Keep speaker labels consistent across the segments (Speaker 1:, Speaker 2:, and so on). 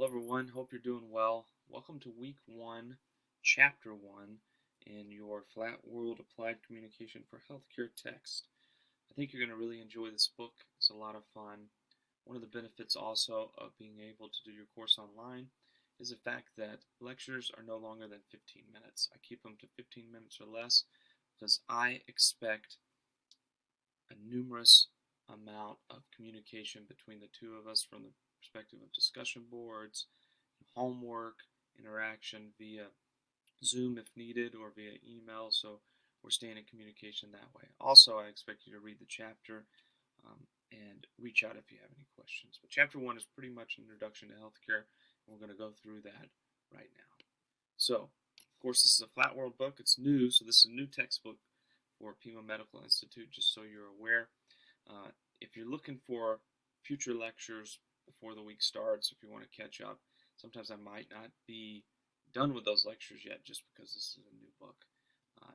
Speaker 1: Hello, everyone. Hope you're doing well. Welcome to week 1, chapter 1 in your Flat World Applied Communication for Healthcare text. I think you're going to really enjoy this book. It's a lot of fun. One of the benefits also of being able to do your course online is the fact that lectures are no longer than 15 minutes. I keep them to 15 minutes or less because I expect a numerous amount of communication between the two of us from the perspective of discussion boards, homework, interaction via Zoom if needed or via email, so we're staying in communication that way. Also, I expect you to read the chapter and reach out if you have any questions. But chapter 1 is pretty much an introduction to healthcare, and we're going to go through that right now. So, of course, this is a Flat World book. It's new, so this is a new textbook for PMI Medical Institute, just so you're aware. If you're looking for future lectures before the week starts, if you want to catch up, sometimes I might not be done with those lectures yet just because this is a new book.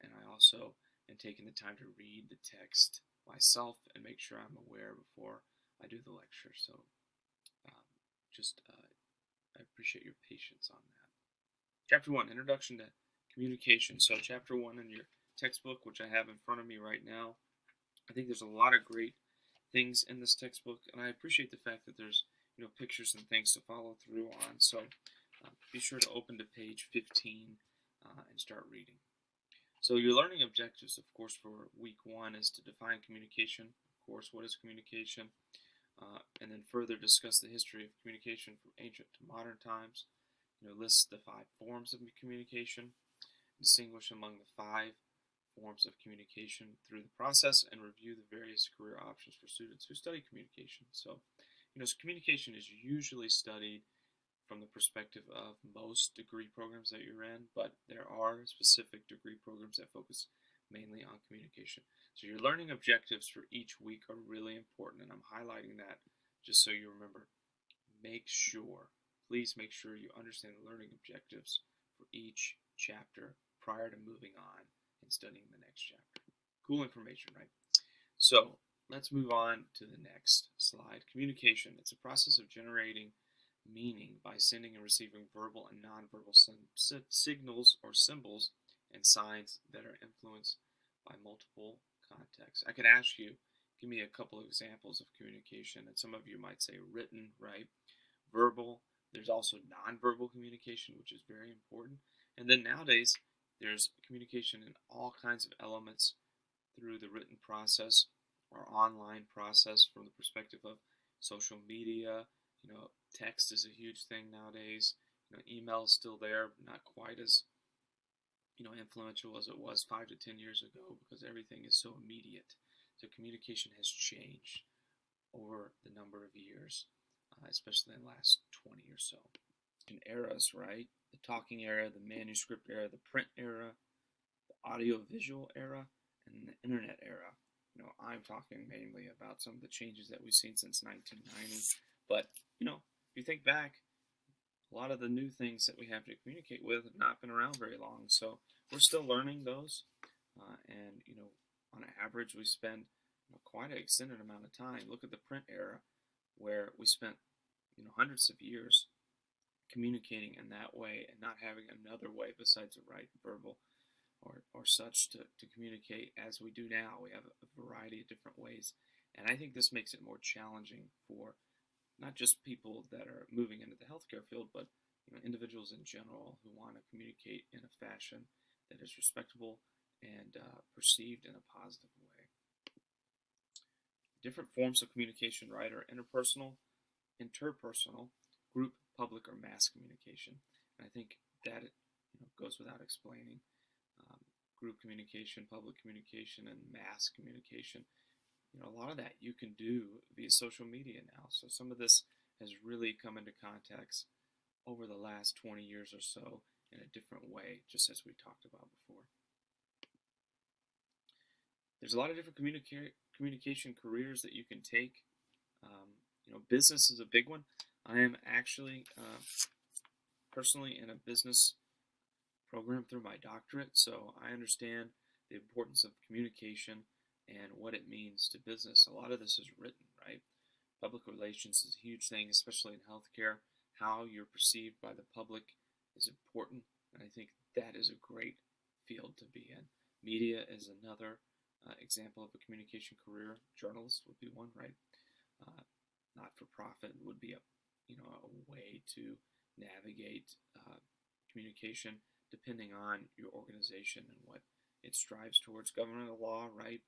Speaker 1: And I also am taking the time to read the text myself and make sure I'm aware before I do the lecture. So I appreciate your patience on that. Chapter 1, Introduction to Communication. So chapter 1 in your textbook, which I have in front of me right now, I think there's a lot of great things in this textbook, and I appreciate the fact that there's pictures and things to follow through on. So be sure to open to page 15 and start reading. So your learning objectives, of course, for week 1 is to define communication. Of course, what is communication? And then further discuss the history of communication from ancient to modern times. List the 5 forms of communication, distinguish among the 5 forms of communication through the process, and review the various career options for students who study communication. So, communication is usually studied from the perspective of most degree programs that you're in, but there are specific degree programs that focus mainly on communication. So your learning objectives for each week are really important, and I'm highlighting that just so you remember. Please make sure you understand the learning objectives for each chapter prior to moving on and studying the next chapter. Cool information, right? So let's move on to the next slide. Communication. It's a process of generating meaning by sending and receiving verbal and nonverbal signals or symbols and signs that are influenced by multiple contexts. I could ask you, give me a couple of examples of communication, and some of you might say written, right? Verbal. There's also nonverbal communication, which is very important. And then nowadays, there's communication in all kinds of elements through the written process or online process from the perspective of social media. Text is a huge thing nowadays. Email is still there, but not quite as influential as it was 5 to 10 years ago because everything is so immediate. So communication has changed over the number of years, especially in the last 20 or so. In eras, right? The talking era, the manuscript era, the print era, the audio-visual era, and the internet era. I'm talking mainly about some of the changes that we've seen since 1990. But, if you think back, a lot of the new things that we have to communicate with have not been around very long. So we're still learning those. And, on average, we spend quite an extended amount of time. Look at the print era, where we spent, hundreds of years communicating in that way and not having another way besides a write verbal or such to communicate as we do now. We have a variety of different ways, and I think this makes it more challenging for not just people that are moving into the healthcare field, but individuals in general who want to communicate in a fashion that is respectable and perceived in a positive way. Different forms of communication, right, are interpersonal, interpersonal, group, public, or mass communication. And I think that goes without explaining. Group communication, public communication, and mass communication. A lot of that you can do via social media now. So some of this has really come into context over the last 20 years or so in a different way, just as we talked about before. There's a lot of different communication careers that you can take. Business is a big one. I am actually personally in a business program through my doctorate, so I understand the importance of communication and what it means to business. A lot of this is written, right? Public relations is a huge thing, especially in healthcare. how you're perceived by the public is important, and I think that is a great field to be in. Media is another example of a communication career. Journalist would be one, right? Not-for-profit would be a way to navigate communication depending on your organization and what it strives towards. Government and law, right?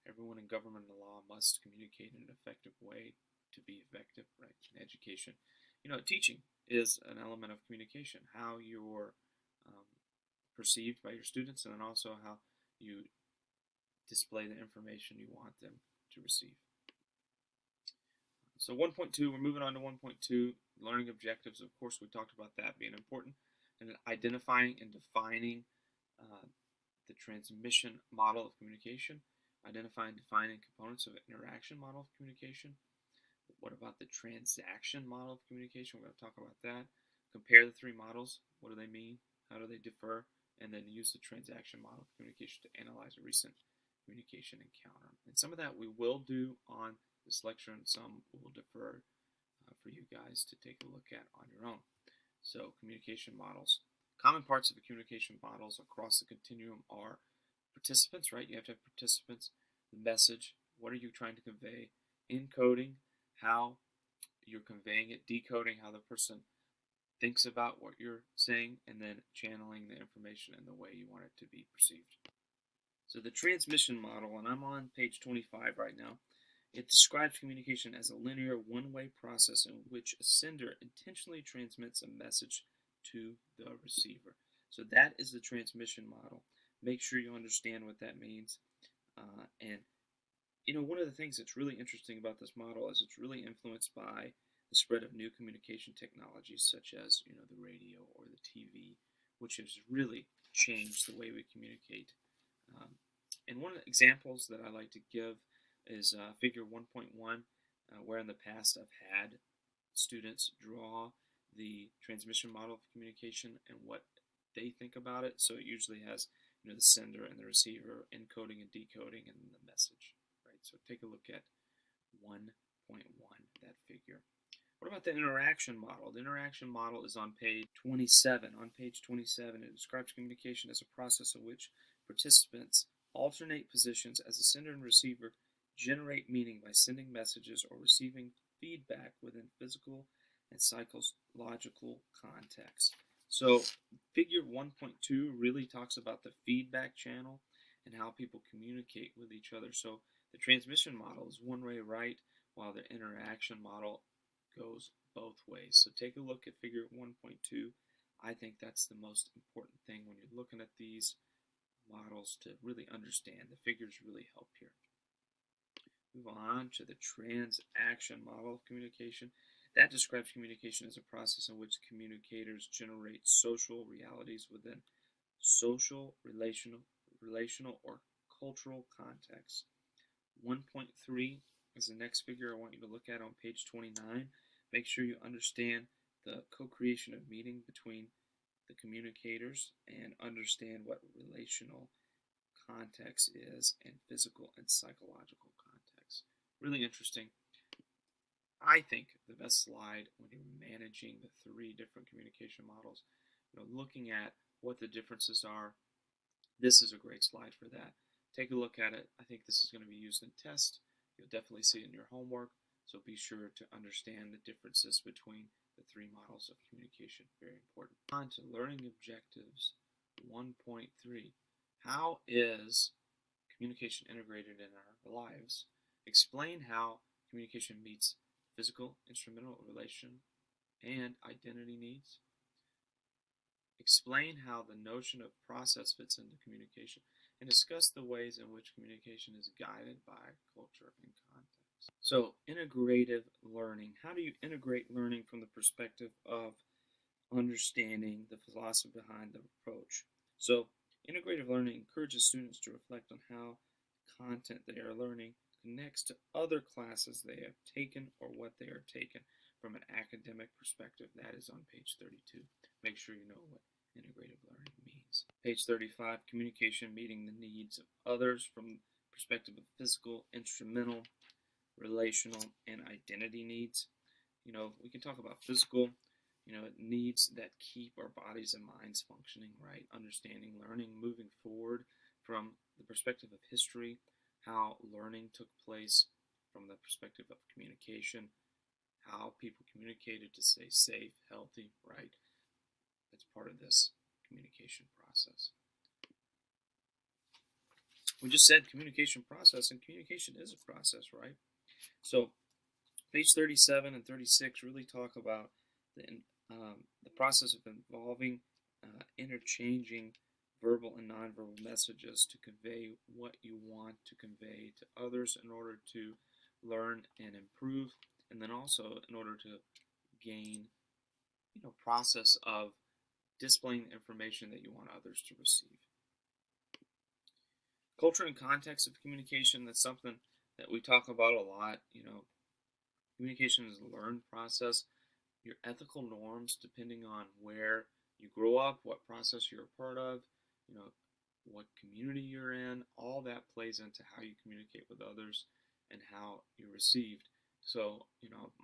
Speaker 1: Everyone in government and law must communicate in an effective way to be effective, right? In education, teaching is an element of communication. How you're perceived by your students, and then also how you display the information you want them to receive. So 1.2, we're moving on to 1.2, learning objectives. Of course, we talked about that being important, and then identifying and defining the transmission model of communication, identifying and defining components of an interaction model of communication. What about the transaction model of communication? We're going to talk about that. Compare the three models. What do they mean? How do they differ? And then use the transaction model of communication to analyze a recent communication encounter. And some of that we will do on this lecture, and some will defer for you guys to take a look at on your own. So, communication models. Common parts of the communication models across the continuum are participants, right? You have to have participants. The message, what are you trying to convey? Encoding, how you're conveying it. Decoding, how the person thinks about what you're saying, and then channeling the information in the way you want it to be perceived. So the transmission model, and I'm on page 25 right now, it describes communication as a linear one-way process in which a sender intentionally transmits a message to the receiver. So that is the transmission model. Make sure you understand what that means. And one of the things that's really interesting about this model is it's really influenced by the spread of new communication technologies such as the radio or the TV, which has really changed the way we communicate. And one of the examples that I like to give is figure 1.1, where in the past I've had students draw the transmission model of communication and what they think about it. So it usually has the sender and the receiver encoding and decoding and the message. Right. So take a look at 1.1, that figure. What about the interaction model? The interaction model is on page 27. On page 27, it describes communication as a process in which participants alternate positions as the sender and receiver generate meaning by sending messages or receiving feedback within physical and psychological context. So figure 1.2 really talks about the feedback channel and how people communicate with each other. So the transmission model is one way right, while the interaction model goes both ways. So take a look at figure 1.2. I think that's the most important thing when you're looking at these models to really understand. The figures really help here. Move on to the transaction model of communication. That describes communication as a process in which communicators generate social realities within social, relational, or cultural contexts. 1.3 is the next figure I want you to look at on page 29. Make sure you understand the co-creation of meaning between the communicators and understand what relational context is and physical and psychological context. Really interesting. I think the best slide when you're managing the three different communication models, looking at what the differences are, this is a great slide for that. Take a look at it. I think this is going to be used in tests. You'll definitely see it in your homework, so be sure to understand the differences between the three models of communication. Very important. On to learning objectives 1.3. How is communication integrated in our lives? Explain how communication meets physical, instrumental, relation, and identity needs. Explain how the notion of process fits into communication, and discuss the ways in which communication is guided by culture and context. So, integrative learning. How do you integrate learning from the perspective of understanding the philosophy behind the approach? So, integrative learning encourages students to reflect on how content they are learning connects to other classes they have taken or what they are taking from an academic perspective. That is on page 32. Make sure you know what integrative learning means. Page 35, communication meeting the needs of others from the perspective of physical, instrumental, relational, and identity needs. We can talk about physical. needs that keep our bodies and minds functioning, right? Understanding, learning, moving forward from the perspective of history, how learning took place from the perspective of communication, how people communicated to stay safe, healthy, right? That's part of this communication process. We just said communication process, and communication is a process, right? So page 37 and 36 really talk about the process of involving, interchanging verbal and nonverbal messages to convey what you want to convey to others in order to learn and improve, and then also in order to gain, process of displaying the information that you want others to receive. Culture and context of communication, that's something that we talk about a lot. Communication is a learned process. Your ethical norms, depending on where you grow up, what process you're a part of, what community you're in, all that plays into how you communicate with others and how you're received. So,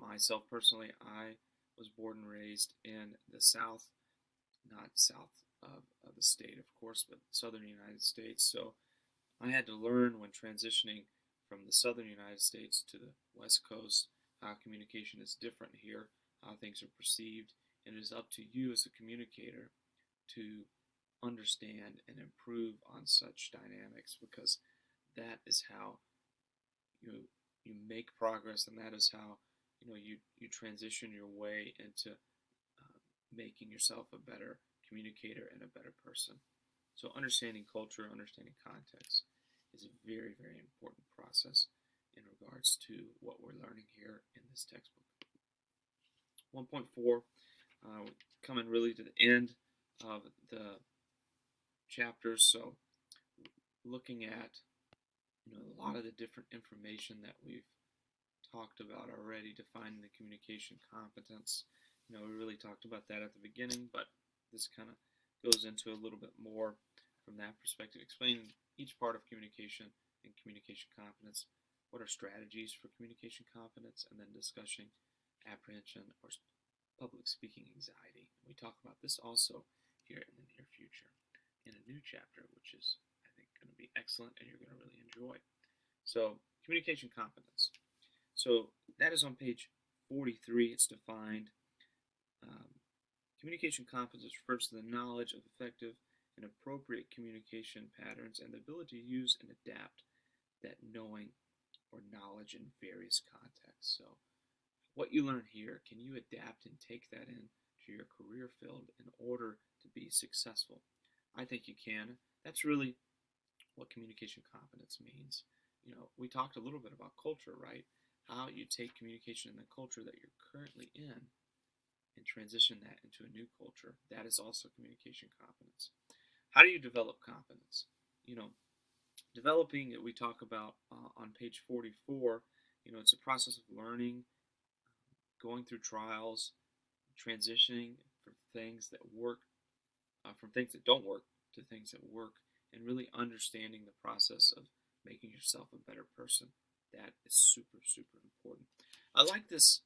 Speaker 1: myself personally, I was born and raised in the South, not south of the state, of course, but southern United States. So I had to learn when transitioning from the southern United States to the West Coast how communication is different here, how things are perceived, and it is up to you as a communicator to understand and improve on such dynamics, because that is how you make progress, and that is how you transition your way into making yourself a better communicator and a better person. So understanding culture, understanding context is a very, very important process in regards to what we're learning here in this textbook. 1.4, coming really to the end of the chapters. So looking at a lot of the different information that we've talked about already, defining the communication competence. We really talked about that at the beginning, but this kind of goes into a little bit more from that perspective, explaining each part of communication and communication competence, what are strategies for communication competence, and then discussing apprehension or public speaking anxiety. We talk about this also here in the near future in a new chapter, which is, I think, going to be excellent and you're going to really enjoy. So, communication competence. So, that is on page 43. It's defined. Communication competence refers to the knowledge of effective and appropriate communication patterns and the ability to use and adapt that knowing or knowledge in various contexts. So, what you learn here, can you adapt and take that into your career field in order to be successful? I think you can. That's really what communication competence means. We talked a little bit about culture, right? How you take communication in the culture that you're currently in and transition that into a new culture. That is also communication competence. How do you develop competence? Developing it, we talk about on page 44, it's a process of learning, going through trials, transitioning from things that work, from things that don't work to things that work, and really understanding the process of making yourself a better person. That is super, super important. I like this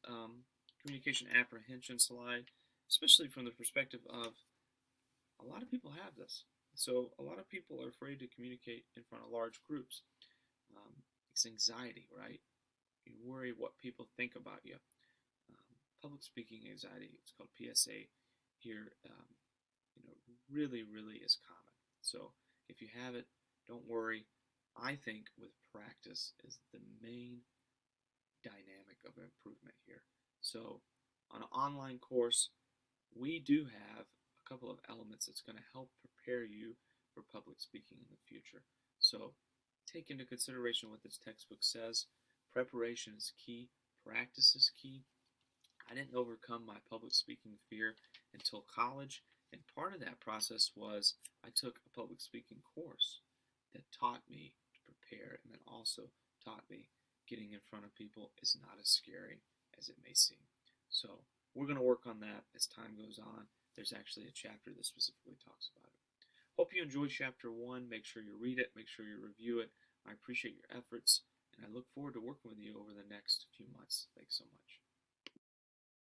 Speaker 1: communication apprehension slide, especially from the perspective of a lot of people have this. So a lot of people are afraid to communicate in front of large groups. It's anxiety, right? You worry what people think about you. Public speaking anxiety, it's called PSA here, really, really is common. So if you have it, don't worry. I think with practice is the main dynamic of improvement here. So on an online course, we do have a couple of elements that's going to help prepare you for public speaking in the future. So take into consideration what this textbook says. Preparation is key. Practice is key. I didn't overcome my public speaking fear until college, and part of that process was I took a public speaking course that taught me to prepare, and then also taught me getting in front of people is not as scary as it may seem. So we're going to work on that as time goes on. There's actually a chapter that specifically talks about it. Hope you enjoyed chapter 1. Make sure you read it. Make sure you review it. I appreciate your efforts, and I look forward to working with you over the next few months. Thanks so much.